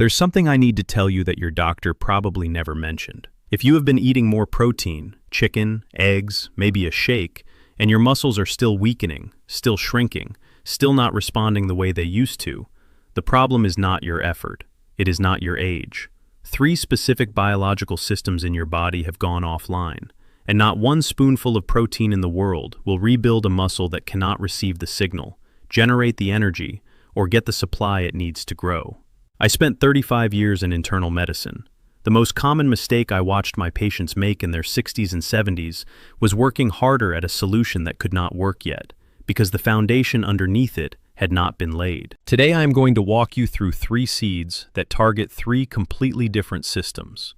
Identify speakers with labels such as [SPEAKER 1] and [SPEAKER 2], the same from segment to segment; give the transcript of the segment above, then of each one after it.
[SPEAKER 1] There's something I need to tell you that your doctor probably never mentioned. If you have been eating more protein, chicken, eggs, maybe a shake, and your muscles are still weakening, still shrinking, still not responding the way they used to, the problem is not your effort. It is not your age. 3 specific biological systems in your body have gone offline, and not one spoonful of protein in the world will rebuild a muscle that cannot receive the signal, generate the energy, or get the supply it needs to grow. I spent 35 years in internal medicine. The most common mistake I watched my patients make in their 60s and 70s was working harder at a solution that could not work yet, because the foundation underneath it had not been laid. Today I am going to walk you through 3 seeds that target 3 completely different systems.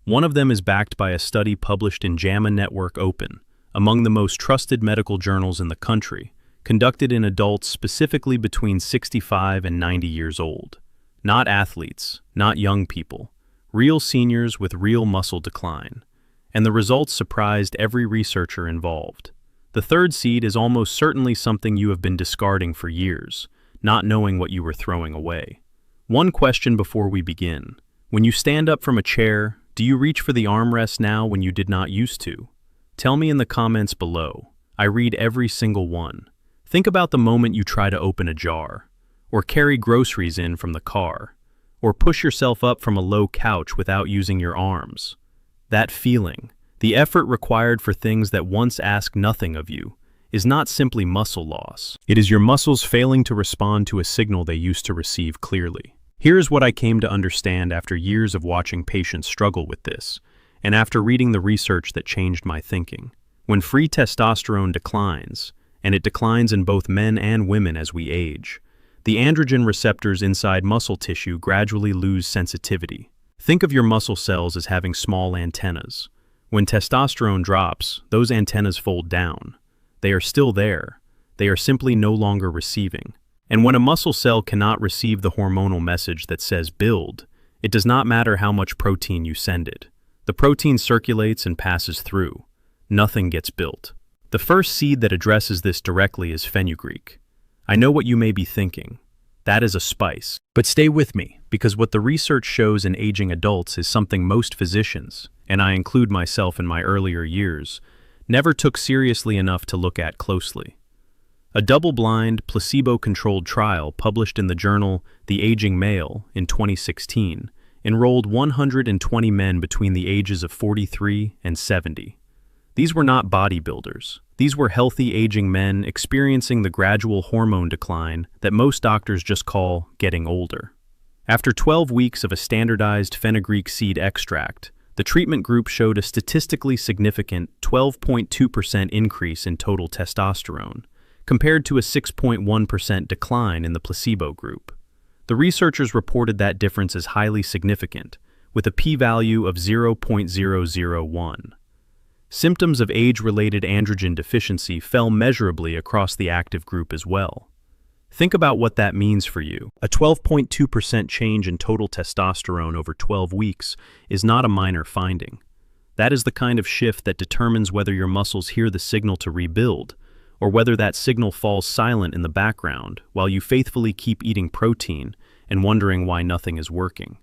[SPEAKER 1] One of them is backed by a study published in JAMA Network Open, among the most trusted medical journals in the country, conducted in adults specifically between 65 and 90 years old. Not athletes, not young people, real seniors with real muscle decline. And the results surprised every researcher involved. The 3rd seed is almost certainly something you have been discarding for years, not knowing what you were throwing away. One question before we begin. When you stand up from a chair, do you reach for the armrest now when you did not used to? Tell me in the comments below. I read every single one. Think about the moment you try to open a jar, or carry groceries in from the car, or push yourself up from a low couch without using your arms. That feeling, the effort required for things that once asked nothing of you, is not simply muscle loss. It is your muscles failing to respond to a signal they used to receive clearly. Here's what I came to understand after years of watching patients struggle with this, and after reading the research that changed my thinking. When free testosterone declines, and it declines in both men and women as we age, the androgen receptors inside muscle tissue gradually lose sensitivity. Think of your muscle cells as having small antennas. When testosterone drops, those antennas fold down. They are still there. They are simply no longer receiving. And when a muscle cell cannot receive the hormonal message that says build, it does not matter how much protein you send it. The protein circulates and passes through. Nothing gets built. The first seed that addresses this directly is fenugreek. I know what you may be thinking. That is a spice. But stay with me, because what the research shows in aging adults is something most physicians, and I include myself in my earlier years, never took seriously enough to look at closely. A double-blind, placebo-controlled trial published in the journal The Aging Male in 2016 enrolled 120 men between the ages of 43 and 70. These were not bodybuilders. These were healthy aging men experiencing the gradual hormone decline that most doctors just call getting older. After 12 weeks of a standardized fenugreek seed extract, the treatment group showed a statistically significant 12.2% increase in total testosterone, compared to a 6.1% decline in the placebo group. The researchers reported that difference as highly significant, with a p-value of 0.001. Symptoms of age-related androgen deficiency fell measurably across the active group as well. Think about what that means for you. A 12.2% change in total testosterone over 12 weeks is not a minor finding. That is the kind of shift that determines whether your muscles hear the signal to rebuild, or whether that signal falls silent in the background while you faithfully keep eating protein and wondering why nothing is working.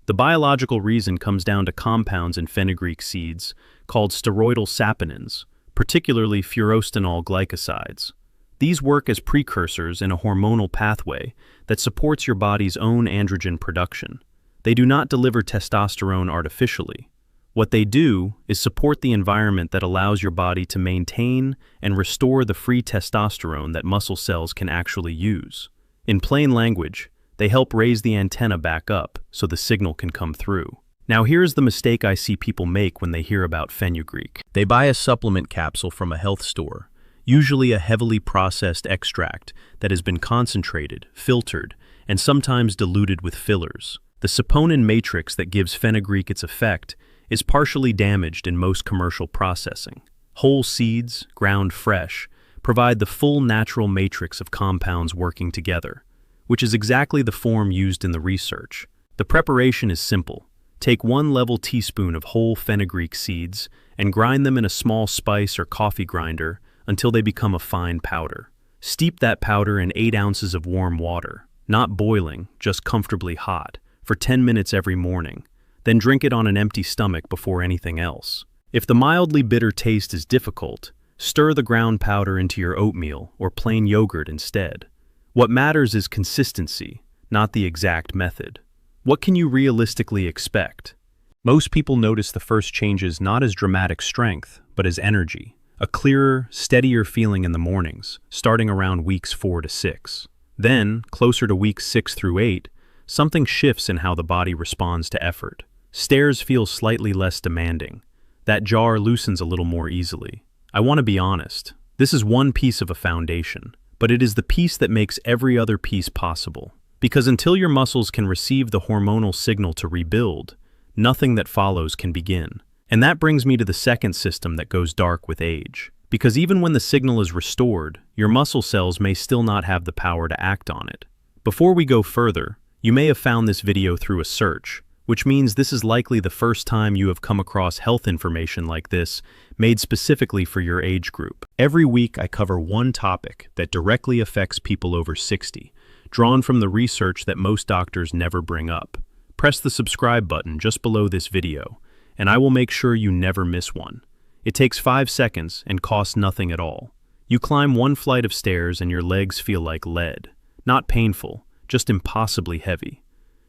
[SPEAKER 1] The biological reason comes down to compounds in fenugreek seeds called steroidal saponins, particularly furostanol glycosides. These work as precursors in a hormonal pathway that supports your body's own androgen production. They do not deliver testosterone artificially. What they do is support the environment that allows your body to maintain and restore the free testosterone that muscle cells can actually use. In plain language, they help raise the antenna back up so the signal can come through. Now here's the mistake I see people make when they hear about fenugreek. They buy a supplement capsule from a health store, usually a heavily processed extract that has been concentrated, filtered, and sometimes diluted with fillers. The saponin matrix that gives fenugreek its effect is partially damaged in most commercial processing. Whole seeds, ground fresh, provide the full natural matrix of compounds working together, which is exactly the form used in the research. The preparation is simple. Take 1 level teaspoon of whole fenugreek seeds and grind them in a small spice or coffee grinder until they become a fine powder. Steep that powder in 8 ounces of warm water, not boiling, just comfortably hot, for 10 minutes every morning, then drink it on an empty stomach before anything else. If the mildly bitter taste is difficult, stir the ground powder into your oatmeal or plain yogurt instead. What matters is consistency, not the exact method. What can you realistically expect? Most people notice the first changes not as dramatic strength, but as energy. A clearer, steadier feeling in the mornings, starting around weeks 4 to 6. Then, closer to weeks 6 through 8, something shifts in how the body responds to effort. Stairs feel slightly less demanding. That jar loosens a little more easily. I want to be honest. This is one piece of a foundation, but it is the piece that makes every other piece possible. Because until your muscles can receive the hormonal signal to rebuild, nothing that follows can begin. And that brings me to the second system that goes dark with age. Because even when the signal is restored, your muscle cells may still not have the power to act on it. Before we go further, you may have found this video through a search, which means this is likely the first time you have come across health information like this, made specifically for your age group. Every week I cover one topic that directly affects people over 60, drawn from the research that most doctors never bring up. Press the subscribe button just below this video, and I will make sure you never miss one. It takes 5 seconds and costs nothing at all. You climb one flight of stairs and your legs feel like lead. Not painful, just impossibly heavy.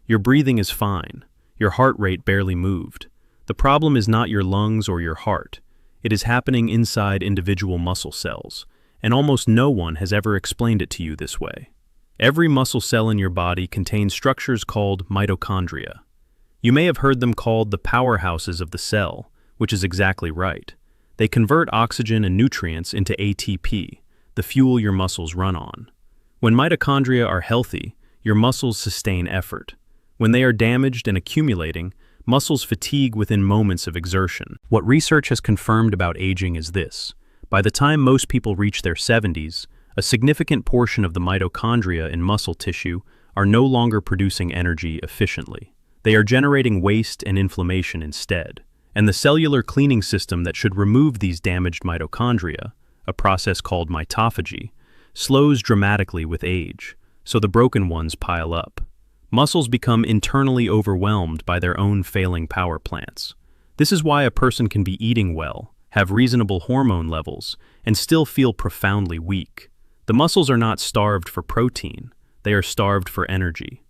[SPEAKER 1] Your breathing is fine. Your heart rate barely moved. The problem is not your lungs or your heart. It is happening inside individual muscle cells, and almost no one has ever explained it to you this way. Every muscle cell in your body contains structures called mitochondria. You may have heard them called the powerhouses of the cell, which is exactly right. They convert oxygen and nutrients into ATP, the fuel your muscles run on. When mitochondria are healthy, your muscles sustain effort. When they are damaged and accumulating, muscles fatigue within moments of exertion. What research has confirmed about aging is this. By the time most people reach their 70s, a significant portion of the mitochondria in muscle tissue are no longer producing energy efficiently. They are generating waste and inflammation instead. And the cellular cleaning system that should remove these damaged mitochondria, a process called mitophagy, slows dramatically with age, so the broken ones pile up. Muscles become internally overwhelmed by their own failing power plants. This is why a person can be eating well, have reasonable hormone levels, and still feel profoundly weak. The muscles are not starved for protein, they are starved for energy.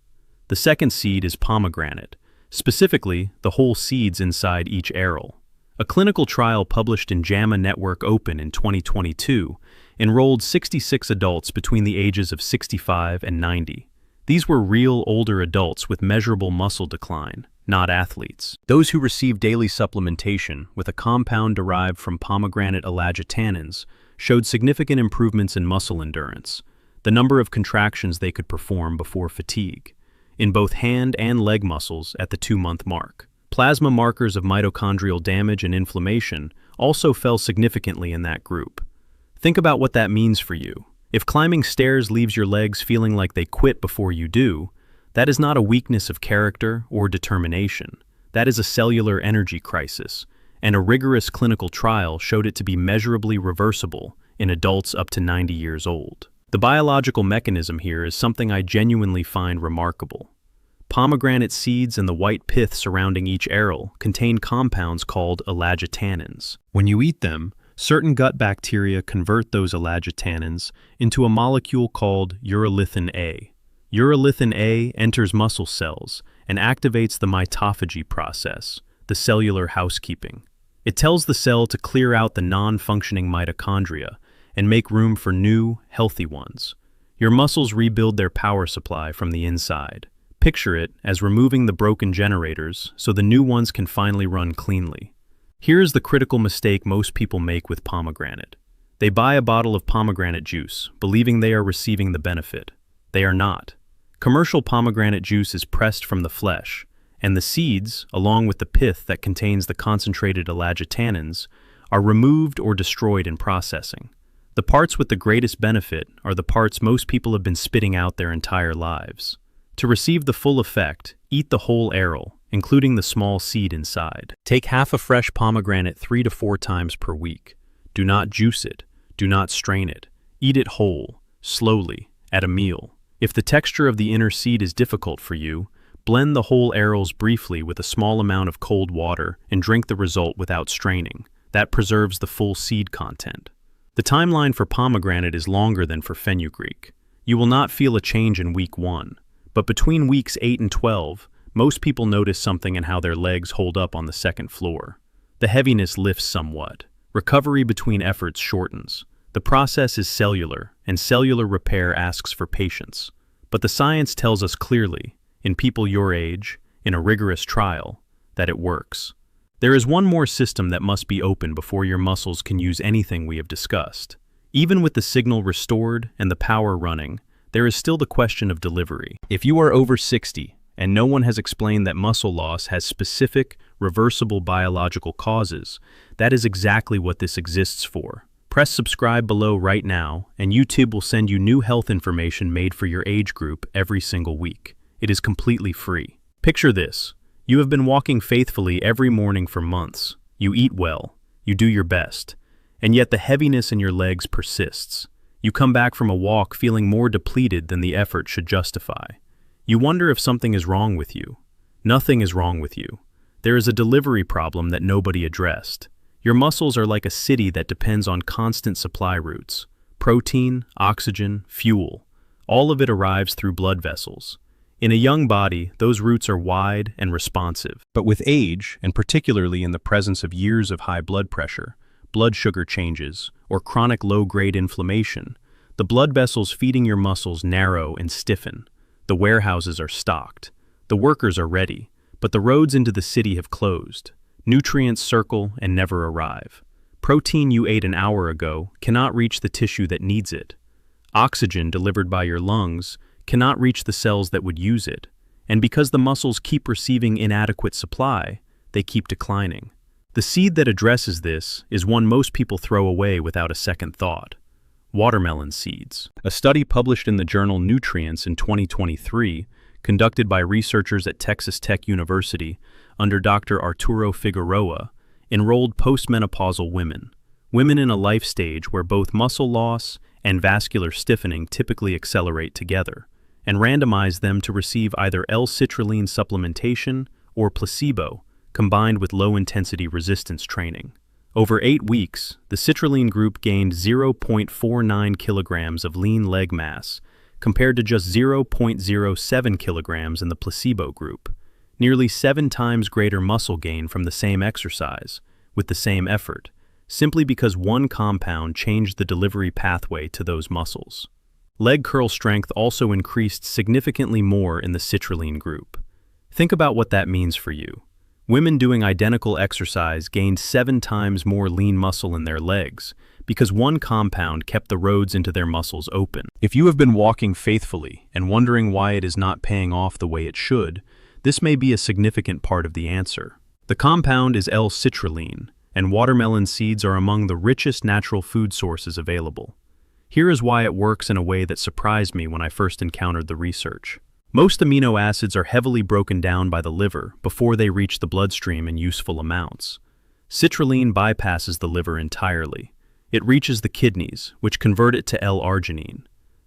[SPEAKER 1] The second seed is pomegranate, specifically the whole seeds inside each aril. A clinical trial published in JAMA Network Open in 2022 enrolled 66 adults between the ages of 65 and 90. These were real older adults with measurable muscle decline, not athletes. Those who received daily supplementation with a compound derived from pomegranate elagitannins showed significant improvements in muscle endurance, the number of contractions they could perform before fatigue, in both hand and leg muscles at the 2-month mark. Plasma markers of mitochondrial damage and inflammation also fell significantly in that group. Think about what that means for you. If climbing stairs leaves your legs feeling like they quit before you do, that is not a weakness of character or determination. That is a cellular energy crisis, and a rigorous clinical trial showed it to be measurably reversible in adults up to 90 years old. The biological mechanism here is something I genuinely find remarkable. Pomegranate seeds and the white pith surrounding each aril contain compounds called elagitannins. When you eat them, certain gut bacteria convert those elagitannins into a molecule called urolithin A. Urolithin A enters muscle cells and activates the mitophagy process, the cellular housekeeping. It tells the cell to clear out the non-functioning mitochondria and make room for new, healthy ones. Your muscles rebuild their power supply from the inside. Picture it as removing the broken generators so the new ones can finally run cleanly. Here's the critical mistake most people make with pomegranate. They buy a bottle of pomegranate juice, believing they are receiving the benefit. They are not. Commercial pomegranate juice is pressed from the flesh, and the seeds, along with the pith that contains the concentrated elagitannins, are removed or destroyed in processing. The parts with the greatest benefit are the parts most people have been spitting out their entire lives. To receive the full effect, eat the whole aril, including the small seed inside. Take half a fresh pomegranate 3 to 4 times per week. Do not juice it. Do not strain it. Eat it whole, slowly, at a meal. If the texture of the inner seed is difficult for you, Blend the whole arils briefly with a small amount of cold water and drink the result without straining. That preserves the full seed content. The timeline for pomegranate is longer than for fenugreek. You will not feel a change in week 1, but between weeks 8 and 12, most people notice something in how their legs hold up on the second floor. The heaviness lifts somewhat. Recovery between efforts shortens. The process is cellular, and cellular repair asks for patience. But the science tells us clearly, in people your age, in a rigorous trial, that it works. There is one more system that must be open before your muscles can use anything we have discussed. Even with the signal restored and the power running, there is still the question of delivery. If you are over 60 and no one has explained that muscle loss has specific, reversible biological causes, that is exactly what this exists for. Press subscribe below right now, and YouTube will send you new health information made for your age group every single week. It is completely free. Picture this. You have been walking faithfully every morning for months. You eat well. You do your best. And yet the heaviness in your legs persists. You come back from a walk feeling more depleted than the effort should justify. You wonder if something is wrong with you. Nothing is wrong with you. There is a delivery problem that nobody addressed. Your muscles are like a city that depends on constant supply routes. Protein, oxygen, fuel. All of it arrives through blood vessels. In a young body, those routes are wide and responsive. But with age, and particularly in the presence of years of high blood pressure, blood sugar changes, or chronic low-grade inflammation, the blood vessels feeding your muscles narrow and stiffen. The warehouses are stocked. The workers are ready, but the roads into the city have closed. Nutrients circle and never arrive. Protein you ate an hour ago cannot reach the tissue that needs it. Oxygen delivered by your lungs cannot reach the cells that would use it, and because the muscles keep receiving inadequate supply, they keep declining. The seed that addresses this is one most people throw away without a second thought: watermelon seeds. A study published in the journal Nutrients in 2023, conducted by researchers at Texas Tech University under Dr. Arturo Figueroa, enrolled postmenopausal women in a life stage where both muscle loss and vascular stiffening typically accelerate together, and randomized them to receive either L-citrulline supplementation or placebo, combined with low-intensity resistance training. Over 8 weeks, the citrulline group gained 0.49 kilograms of lean leg mass, compared to just 0.07 kilograms in the placebo group, nearly 7 times greater muscle gain from the same exercise, with the same effort, simply because one compound changed the delivery pathway to those muscles. Leg curl strength also increased significantly more in the citrulline group. Think about what that means for you. Women doing identical exercise gained 7 times more lean muscle in their legs because one compound kept the roads into their muscles open. If you have been walking faithfully and wondering why it is not paying off the way it should, this may be a significant part of the answer. The compound is L-citrulline, and watermelon seeds are among the richest natural food sources available. Here is why it works in a way that surprised me when I first encountered the research. Most amino acids are heavily broken down by the liver before they reach the bloodstream in useful amounts. Citrulline bypasses the liver entirely. It reaches the kidneys, which convert it to L-arginine.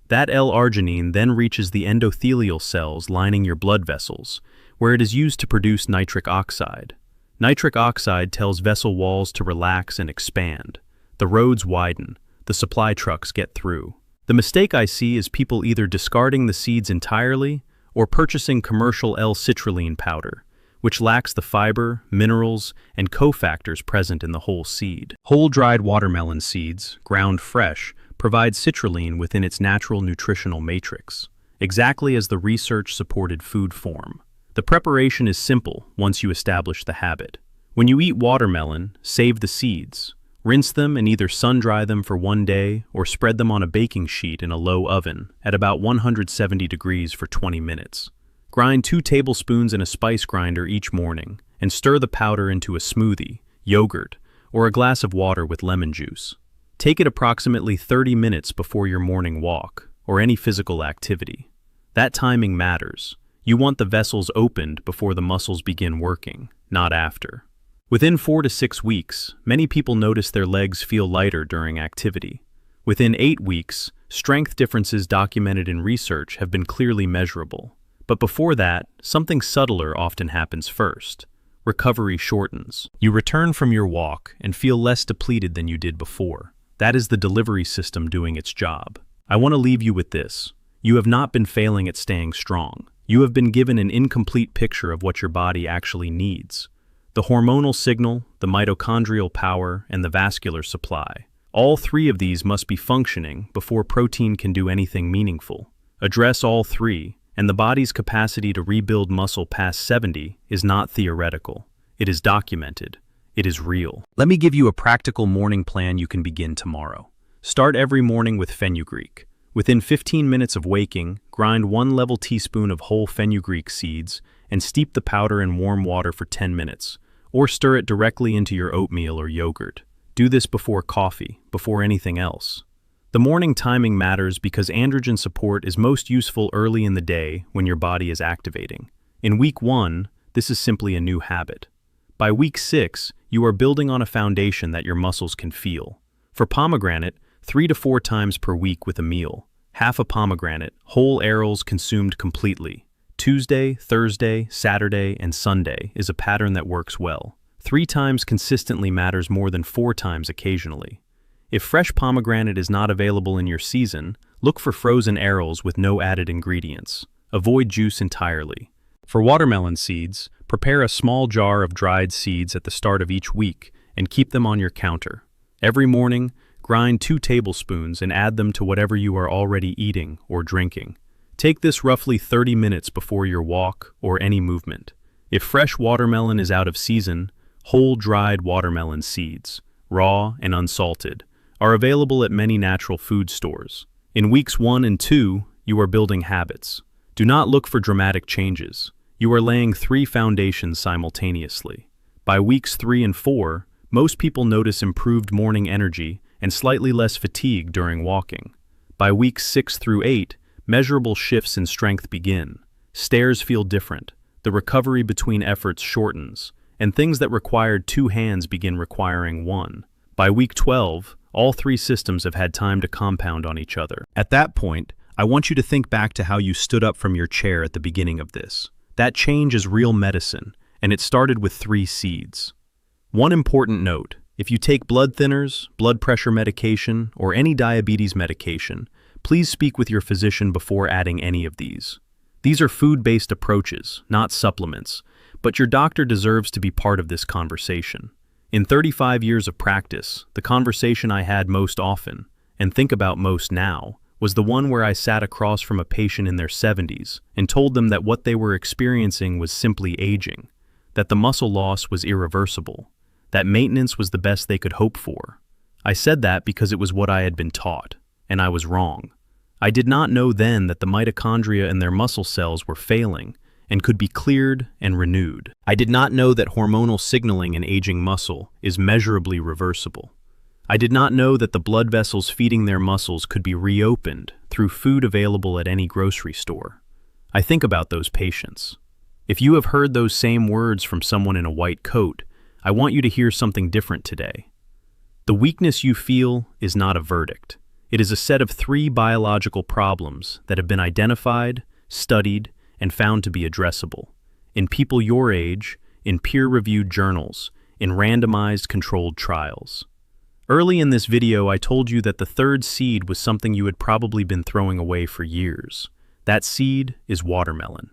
[SPEAKER 1] That L-arginine then reaches the endothelial cells lining your blood vessels, where it is used to produce nitric oxide. Nitric oxide tells vessel walls to relax and expand. The roads widen. The supply trucks get through. The mistake I see is people either discarding the seeds entirely or purchasing commercial L-citrulline powder, which lacks the fiber, minerals, and cofactors present in the whole seed. Whole-dried watermelon seeds, ground fresh, provide citrulline within its natural nutritional matrix, exactly as the research-supported food form. The preparation is simple once you establish the habit. When you eat watermelon, save the seeds. Rinse them and either sun-dry them for 1 day or spread them on a baking sheet in a low oven at about 170 degrees for 20 minutes. Grind 2 tablespoons in a spice grinder each morning and stir the powder into a smoothie, yogurt, or a glass of water with lemon juice. Take it approximately 30 minutes before your morning walk or any physical activity. That timing matters. You want the vessels opened before the muscles begin working, not after. Within 4 to 6 weeks, many people notice their legs feel lighter during activity. Within 8 weeks, strength differences documented in research have been clearly measurable. But before that, something subtler often happens first. Recovery shortens. You return from your walk and feel less depleted than you did before. That is the delivery system doing its job. I want to leave you with this. You have not been failing at staying strong. You have been given an incomplete picture of what your body actually needs. The hormonal signal, the mitochondrial power, and the vascular supply. All three of these must be functioning before protein can do anything meaningful. Address all three, and the body's capacity to rebuild muscle past 70 is not theoretical. It is documented. It is real. Let me give you a practical morning plan you can begin tomorrow. Start every morning with fenugreek. Within 15 minutes of waking, grind 1 level teaspoon of whole fenugreek seeds and steep the powder in warm water for 10 minutes, or stir it directly into your oatmeal or yogurt. Do this before coffee, before anything else. The morning timing matters because androgen support is most useful early in the day when your body is activating. In week 1, this is simply a new habit. By week 6, you are building on a foundation that your muscles can feel. For pomegranate, 3 to 4 times per week with a meal. Half a pomegranate, whole arils consumed completely. Tuesday, Thursday, Saturday, and Sunday is a pattern that works well. 3 times consistently matters more than 4 times occasionally. If fresh pomegranate is not available in your season, look for frozen arils with no added ingredients. Avoid juice entirely. For watermelon seeds, prepare a small jar of dried seeds at the start of each week and keep them on your counter. Every morning, grind 2 tablespoons and add them to whatever you are already eating or drinking. Take this roughly 30 minutes before your walk or any movement. If fresh watermelon is out of season, whole dried watermelon seeds, raw and unsalted, are available at many natural food stores. In weeks 1 and 2, you are building habits. Do not look for dramatic changes. You are laying 3 foundations simultaneously. By weeks 3 and 4, most people notice improved morning energy and slightly less fatigue during walking. By weeks 6 through 8, measurable shifts in strength begin. Stairs feel different. The recovery between efforts shortens, and things that required 2 hands begin requiring 1. By week 12, all 3 systems have had time to compound on each other. At that point, I want you to think back to how you stood up from your chair at the beginning of this. That change is real medicine, and it started with 3 seeds. One important note: if you take blood thinners, blood pressure medication, or any diabetes medication, please speak with your physician before adding any of these. These are food-based approaches, not supplements, but your doctor deserves to be part of this conversation. In 35 years of practice, the conversation I had most often, and think about most now, was the one where I sat across from a patient in their 70s and told them that what they were experiencing was simply aging, that the muscle loss was irreversible, that maintenance was the best they could hope for. I said that because it was what I had been taught, and I was wrong. I did not know then that the mitochondria in their muscle cells were failing and could be cleared and renewed. I did not know that hormonal signaling in aging muscle is measurably reversible. I did not know that the blood vessels feeding their muscles could be reopened through food available at any grocery store. I think about those patients. If you have heard those same words from someone in a white coat, I want you to hear something different today. The weakness you feel is not a verdict. It is a set of 3 biological problems that have been identified, studied, and found to be addressable. In people your age, in peer-reviewed journals, in randomized controlled trials. Early in this video, I told you that the 3rd seed was something you had probably been throwing away for years. That seed is watermelon.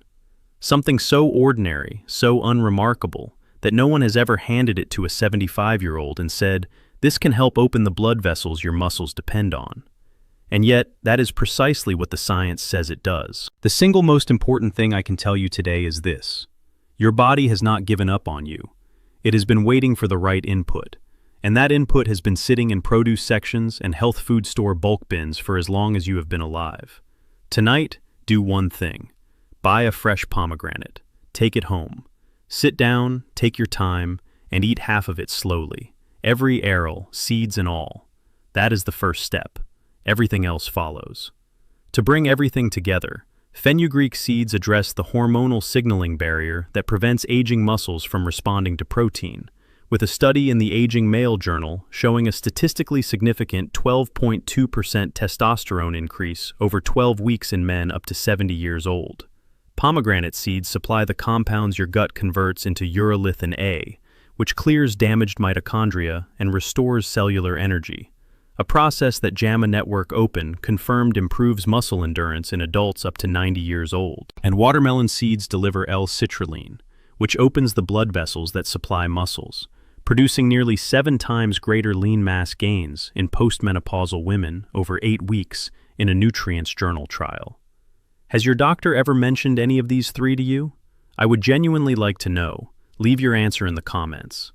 [SPEAKER 1] Something so ordinary, so unremarkable, that no one has ever handed it to a 75-year-old and said, "This can help open the blood vessels your muscles depend on." And yet, that is precisely what the science says it does. The single most important thing I can tell you today is this: your body has not given up on you. It has been waiting for the right input, and that input has been sitting in produce sections and health food store bulk bins for as long as you have been alive. Tonight, do one thing. Buy a fresh pomegranate. Take it home. Sit down, take your time, and eat half of it slowly. Every aril, seeds and all. That is the first step. Everything else follows. To bring everything together, fenugreek seeds address the hormonal signaling barrier that prevents aging muscles from responding to protein, with a study in the Aging Male Journal showing a statistically significant 12.2% testosterone increase over 12 weeks in men up to 70 years old. Pomegranate seeds supply the compounds your gut converts into urolithin A, which clears damaged mitochondria and restores cellular energy, a process that JAMA Network Open confirmed improves muscle endurance in adults up to 90 years old. And watermelon seeds deliver L-citrulline, which opens the blood vessels that supply muscles, producing nearly 7 times greater lean mass gains in postmenopausal women over 8 weeks in a Nutrients Journal trial. Has your doctor ever mentioned any of these 3 to you? I would genuinely like to know. Leave your answer in the comments.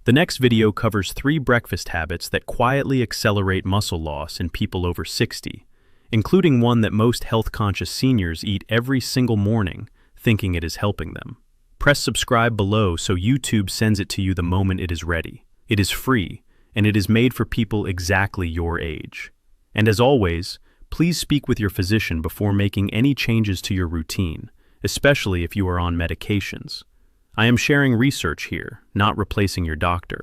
[SPEAKER 1] The next video covers 3 breakfast habits that quietly accelerate muscle loss in people over 60, including one that most health-conscious seniors eat every single morning, thinking it is helping them. Press subscribe below so YouTube sends it to you the moment it is ready. It is free, and it is made for people exactly your age. And as always, please speak with your physician before making any changes to your routine, especially if you are on medications. I am sharing research here, not replacing your doctor.